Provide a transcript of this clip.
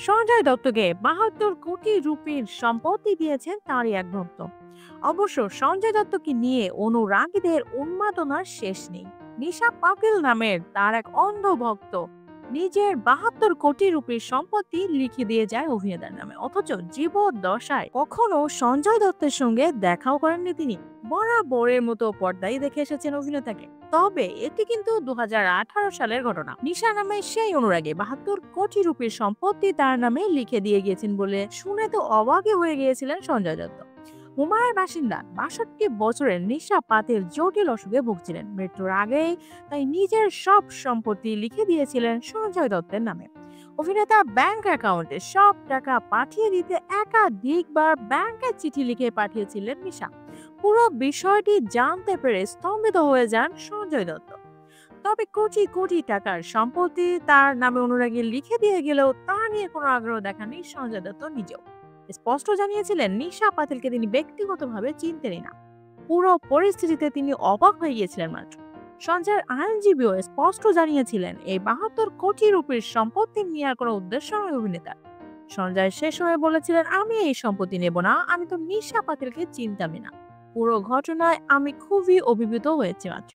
সঞ্জয় দত্তকে ৭২ কোটি রুপির সম্পত্তি দিয়েছেন তারই এক ভক্ত। অবশ্য সঞ্জয় দত্তকে নিয়ে অনুরাগীদের উন্মাদনার শেষ নেই। নিশা পাতিল নামের তার এক অন্ধ ভক্ত নিজের ৭২ কোটি রুপির সম্পত্তি লিখে দিয়ে যায় অভিনেতার নামে, অথচ জীবদ্দশায় কখনো সঞ্জয় দত্তের সঙ্গে দেখাও করেননি তিনি। বরাবরের মতো পর্দায় দেখে এসেছেন অভিনেতাকে। তবে এটি কিন্তু ২০১৮ সালের ঘটনা। নিশা নামে সেই অনুরাগী ৭২ কোটি রুপির সম্পত্তি তার নামে লিখে দিয়ে গিয়েছেন বলে শুনে তো অবাকই হয়ে গিয়েছিলেন সঞ্জয় দত্ত। মুম্বাইয়ের বাসিন্দা ৬২ বছরের নিশা পাতিল জটিল অসুখে ভুগছিলেন। মৃত্যুর আগেই তাই নিজের সব সম্পত্তি লিখে দিয়েছিলেন সঞ্জয় দত্তের নামে। অভিনেতা ব্যাংক অ্যাকাউন্টে সব টাকা পাঠিয়ে দিতে একাধিকবার ব্যাংকের চিঠি লিখে পাঠিয়েছিলেন নিশা। পুরো বিষয়টি জানতে পেরে স্তম্ভিত হয়ে যান সঞ্জয় দত্ত। তবে কোটি কোটি টাকার সম্পত্তি তার নামে অনুরাগী লিখে দিয়ে গেলেও তা নিয়ে কোনো আগ্রহ দেখাননি সঞ্জয় দত্ত নিজেও। স্পষ্ট জানিয়েছিলেন নিশা পাতিলকে তিনি ব্যক্তিগতভাবে চিনতেনই না। পুরো পরিস্থিতিতে তিনি অবাক হয়ে গিয়েছিলেন মাত্র। সঞ্জয়ের আইনজীবীও স্পষ্ট জানিয়েছিলেন এই ৭২ কোটি রুপির সম্পত্তি নেওয়ার কোনো উদ্দেশ্য নয় অভিনেতার। সঞ্জয় শেষ হয়ে বলেছিলেন, আমি এই সম্পত্তি নেব না, আমি তো নিশা পাতিলকে চিনতামই না। পুরো ঘটনায় আমি খুবই অভিভূত হয়েছি মাত্র।